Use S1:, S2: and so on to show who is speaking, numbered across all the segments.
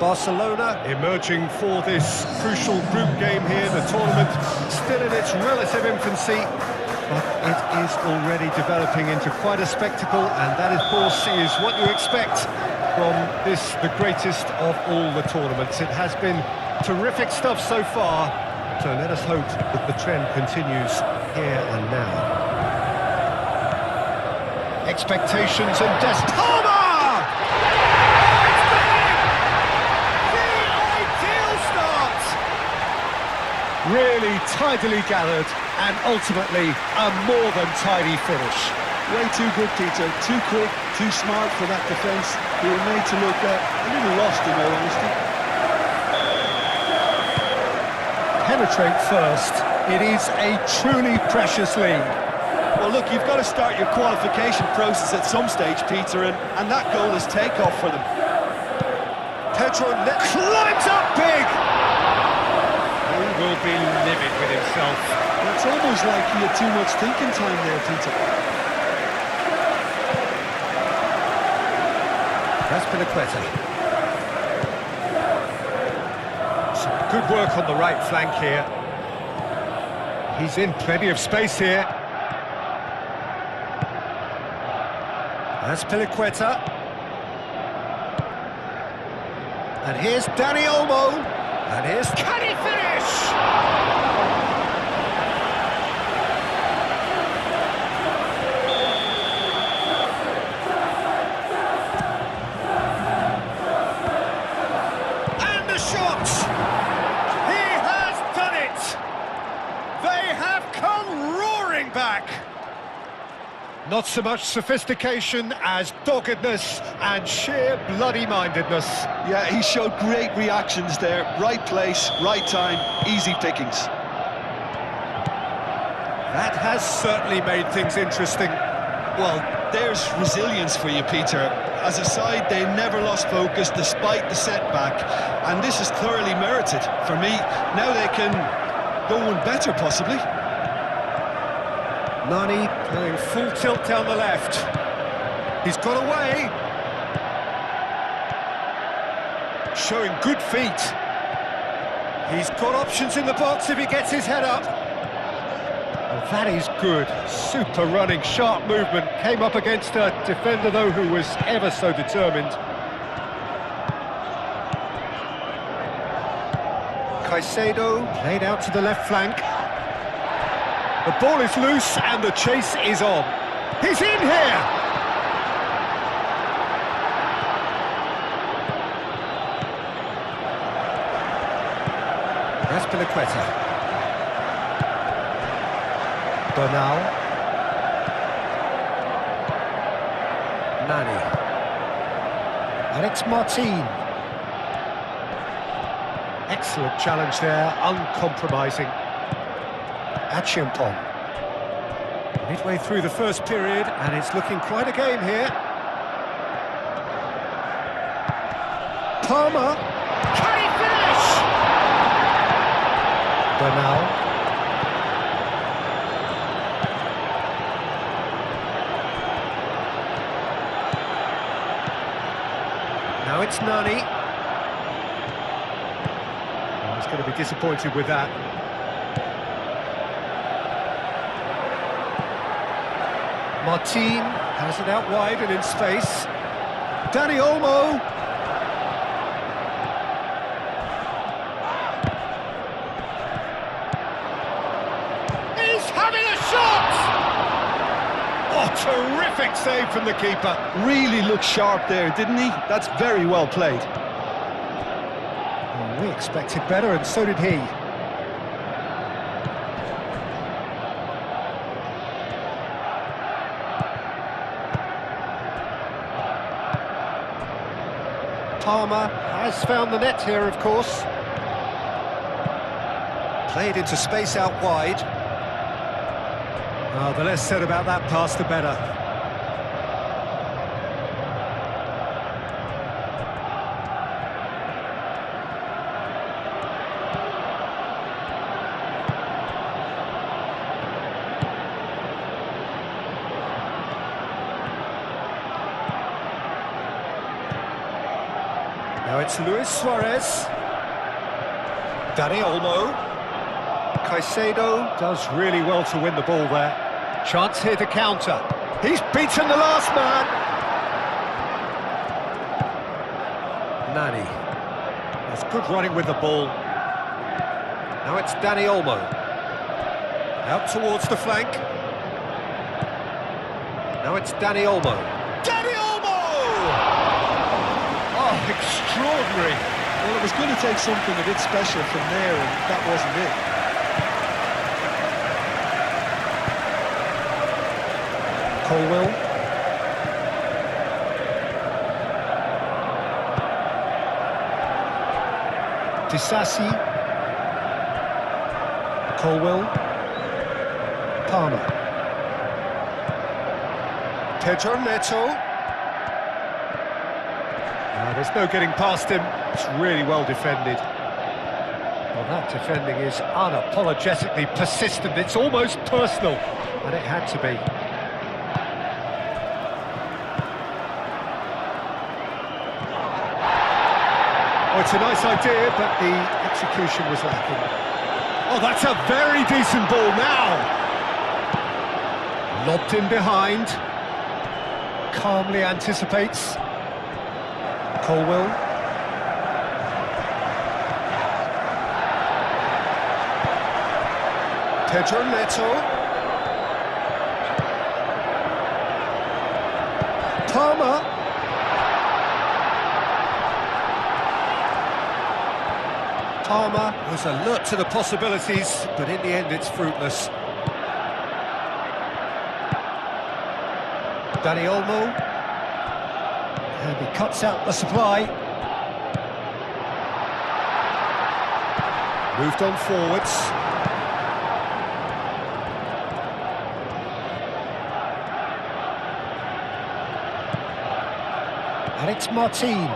S1: Barcelona emerging for this crucial group game here. The tournament still in its relative infancy, but it is already developing into quite a spectacle, and that, of course, is what you expect from this, the greatest of all the tournaments. It has been terrific stuff so far, so let us hope that the trend continues here and now. Expectations and Toma! Really tidily gathered, and ultimately a more than tidy finish.
S2: Way too good, Peter. Too quick, too smart for that defence. He was made to look a little lost, in all honesty.
S1: Penetrate first. It is a truly precious lead.
S2: Well, look, you've got to start your qualification process at some stage, Peter, and that goal is takeoff for them.
S1: Pedro climbs up big! Will be livid with himself.
S2: It's almost like he had too much thinking time there, Peter.
S1: That's Piliqueta. Some good work on the right flank here. He's in plenty of space here. That's Piliqueta. And here's Dani Olmo. And here's... Can he finish? And the shot! He has done it! They have come roaring back! Not so much sophistication as doggedness and sheer bloody-mindedness.
S2: Yeah, he showed great reactions there. Right place, right time, easy pickings.
S1: That has certainly made things interesting.
S2: Well, there's resilience for you, Peter. As a side, they never lost focus despite the setback, and this is thoroughly merited. For me, now they can go one better, possibly.
S1: Nani going full tilt down the left. He's got away. Showing good feet. He's got options in the box if he gets his head up. Oh, that is good. Super running, sharp movement. Came up against a defender, though, who was ever so determined. Caicedo played out to the left flank. The ball is loose and the chase is on. He's in here! That's Piliqueta. Bernal. Nani. Alex Martin. Excellent challenge there, uncompromising. Achiampong. Midway through the first period, and it's looking quite a game here. Palmer. Can he finish? Bernal. Now it's Nani. Oh, he's going to be disappointed with that. Martin has it out wide and in space. Dani Olmo. He's having a shot! Oh, terrific save from the keeper.
S2: Really looked sharp there, didn't he? That's very well played.
S1: Oh, we expected better, and so did he. Palmer has found the net here, of course. Played into space out wide. Oh, the less said about that pass, the better. Now it's Luis Suarez. Dani Olmo. Caicedo does really well to win the ball there. Chance here to counter. He's beaten the last man. Nani. That's good running with the ball. Now it's Dani Olmo. Out towards the flank. Now it's Dani Olmo. Dani Olmo! Oh, extraordinary.
S2: Well, it was going to take something a bit special from there, and that wasn't it.
S1: Colwill. Disasi. Colwill. Palmer. Pedro Neto. There's no getting past him. It's really well defended. Well, that defending is unapologetically persistent. It's almost personal, and it had to be. Oh, it's a nice idea, but the execution was lacking. Oh, that's a very decent ball now. Lobbed in behind. Calmly anticipates. Colwill. Pedro Neto. Palmer. Palmer was alert to the possibilities, but in the end it's fruitless. Dani Olmo. And he cuts out the supply. Moved on forwards. And it's Martin.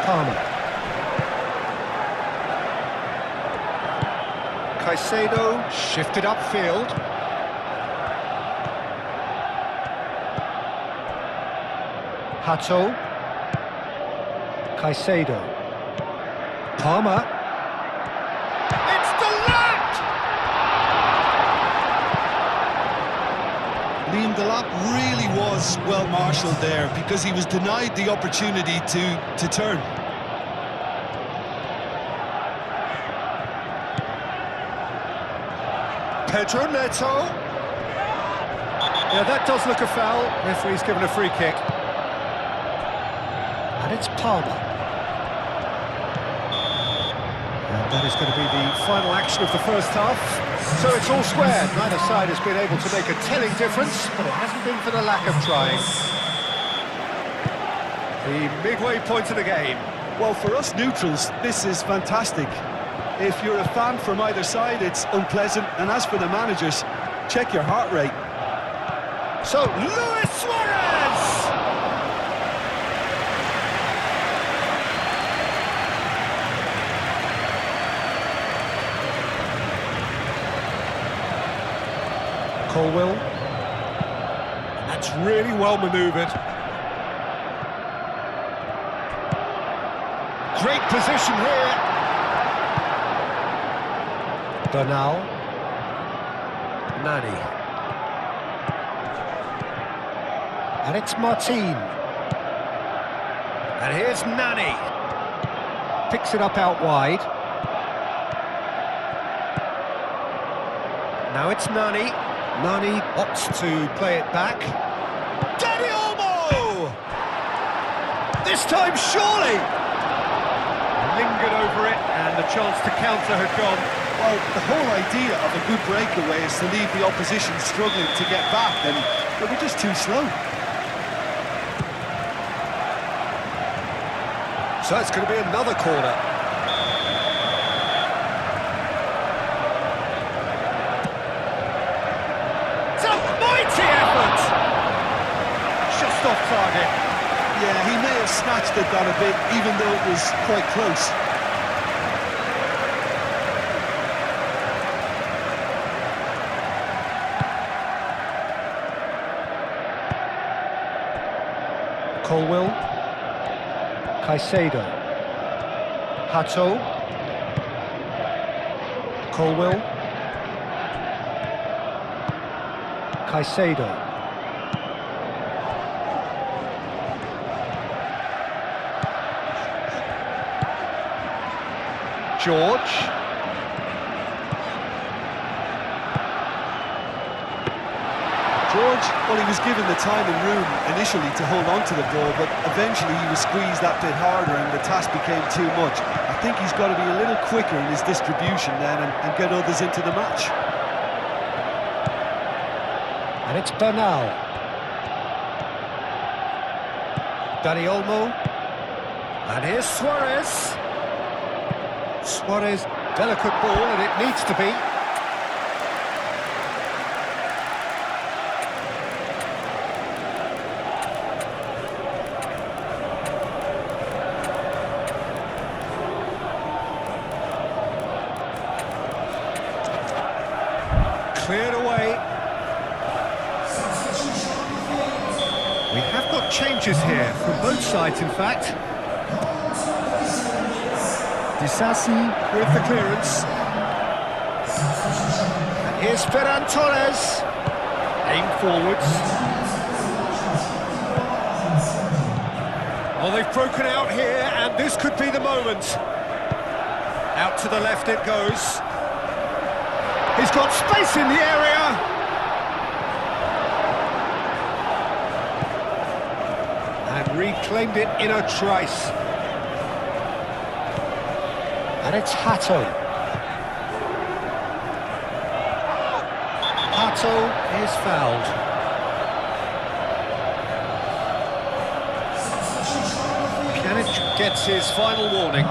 S1: Palmer. Caicedo shifted upfield. Hato. Caicedo. Palmer. It's the lap!
S2: Liam Delap really was well marshalled there because he was denied the opportunity to turn.
S1: Pedro Neto. Yeah, that does look a foul. Referee's given a free kick. And it's Palmer. And that is going to be the final action of the first half. So it's all square. Neither side has been able to make a telling difference, but it hasn't been for the lack of trying. The midway point of the game.
S2: Well, for us neutrals, this is fantastic. If you're a fan from either side, it's unpleasant. And as for the managers, check your heart rate.
S1: So, Luis Suarez! Colwill. That's really well manoeuvred. Great position here. Bernal. Nani. And it's Martin. And here's Nani. Picks it up out wide. Now it's Nani. Nani opts to play it back. Dani Olmo! This time, surely! Lingered over it, and the chance to counter had gone.
S2: Well, the whole idea of a good breakaway is to leave the opposition struggling to get back, and they were just too slow.
S1: So it's going to be another corner. It's a mighty effort! Just off target.
S2: Yeah, he may have snatched it down a bit, even though it was quite close.
S1: Colwill. Caicedo. Hato. Colwill. Caicedo. George.
S2: George, well, he was given the time and room initially to hold on to the ball, but eventually he was squeezed that bit harder and the task became too much. I think he's got to be a little quicker in his distribution then and get others into the match.
S1: And it's Bernal. Dani Olmo. And here's Suarez. Suarez, delicate ball, and it needs to be. Cleared away. We have got changes here, from both sides in fact. Disasi with the clearance. And here's Ferran Torres. Aim forwards. Oh, they've broken out here, and this could be the moment. Out to the left it goes. He's got space in the area. And reclaimed it in a trice. And it's Hato. Hato is fouled. Pjanic gets his final warning.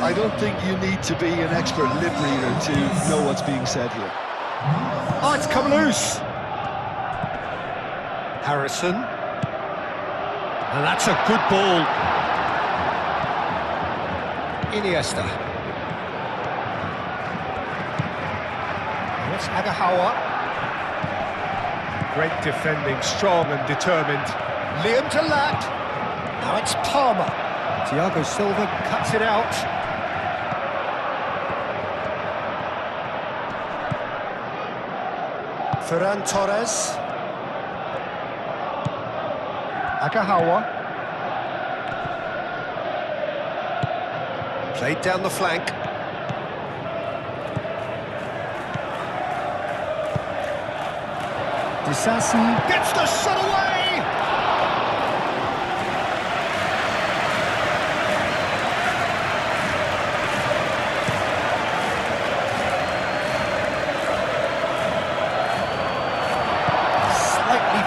S2: I don't think you need to be an expert lip reader to know what's being said here.
S1: Oh, it's come loose. Harrison. And that's a good ball. Iniesta. It's Agahawa. Great defending, strong and determined. Liam to lap. Now it's Palmer. Thiago Silva cuts it out. Ferran Torres. Agahawa. Played down the flank. Disasi gets the shot away!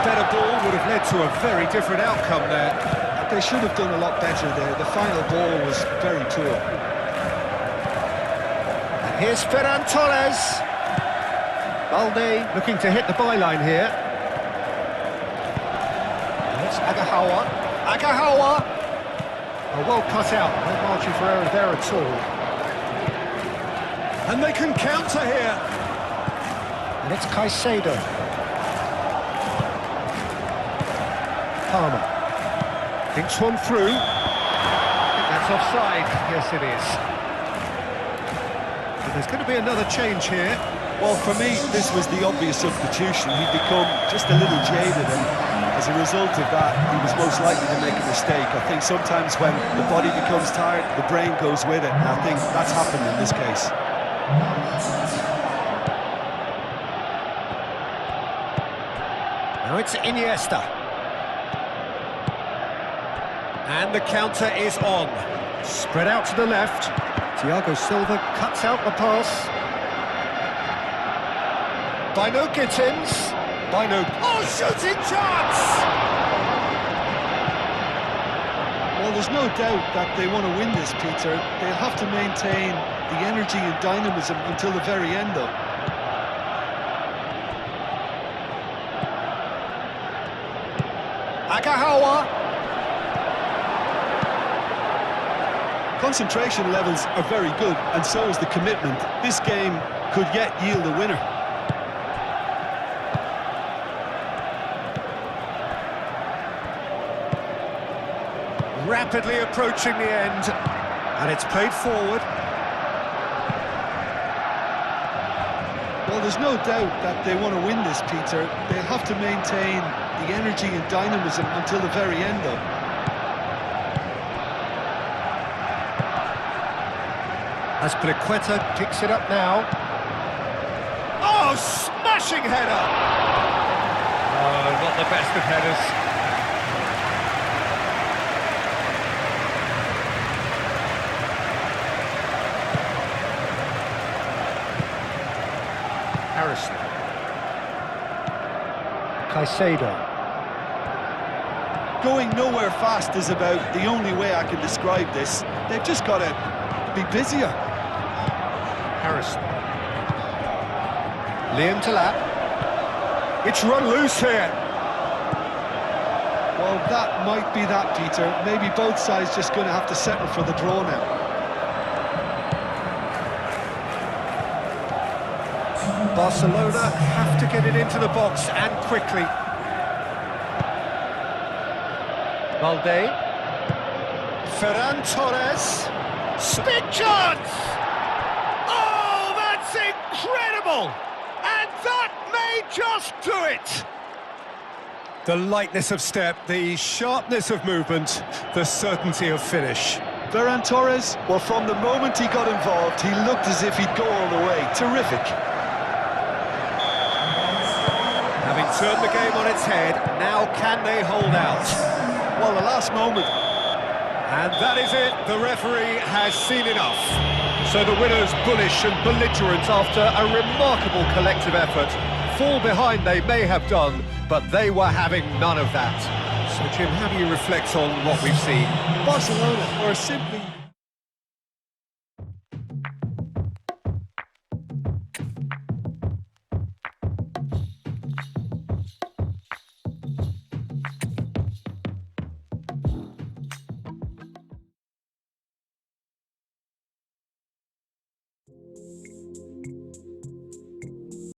S1: Better ball would have led to a very different outcome there.
S2: They should have done a lot better there. The final ball was very poor.
S1: And here's Ferran Torres. Balde looking to hit the byline here. And it's Agahawa. Agahawa! Oh, well cut out. No margin for error there at all. And they can counter here. And it's Caicedo. Palmer thinks one through. I think that's offside. Yes, it is. But there's going to be another change here.
S2: Well, for me, this was the obvious substitution. He'd become just a little jaded, and as a result of that, he was most likely to make a mistake. I think sometimes when the body becomes tired, the brain goes with it, and I think that's happened in this case.
S1: Now it's Iniesta. And the counter is on. Spread out to the left. Thiago Silva cuts out the pass. Bino Gittins. Bino. Oh, shooting chance!
S2: Well, there's no doubt that they want to win this, Peter. They'll have to maintain the energy and dynamism until the very end, though.
S1: Agahawa.
S2: Concentration levels are very good, and so is the commitment. This game could yet yield a winner.
S1: rapidly approaching the end, and it's played forward.
S2: Well, there's no doubt that they want to win this, Peter. They have to maintain the energy and dynamism until the very end, though.
S1: Azpilicueta picks it up now. Oh, smashing header! Oh, not the best of headers. Harrison. Caicedo.
S2: Going nowhere fast is about the only way I can describe this. They've just got to be busier.
S1: Harrison. Liam Talat. It's run loose here.
S2: Well, that might be that, Peter. Maybe both sides just going to have to settle for the draw now.
S1: Barcelona have to get it into the box and quickly. Valde. Ferran Torres. Spin chance! Oh, that's incredible! And that may just do it! The lightness of step, the sharpness of movement, the certainty of finish.
S2: Ferran Torres, well, from the moment he got involved, he looked as if he'd go all the way. Terrific.
S1: Having turned the game on its head, now can they hold out?
S2: Well, the last moment.
S1: And that is it, the referee has seen enough. So the winners bullish and belligerent after a remarkable collective effort. Fall behind they may have done, but they were having none of that. So Jim, how do you reflect on what we've seen?
S2: Barcelona are simply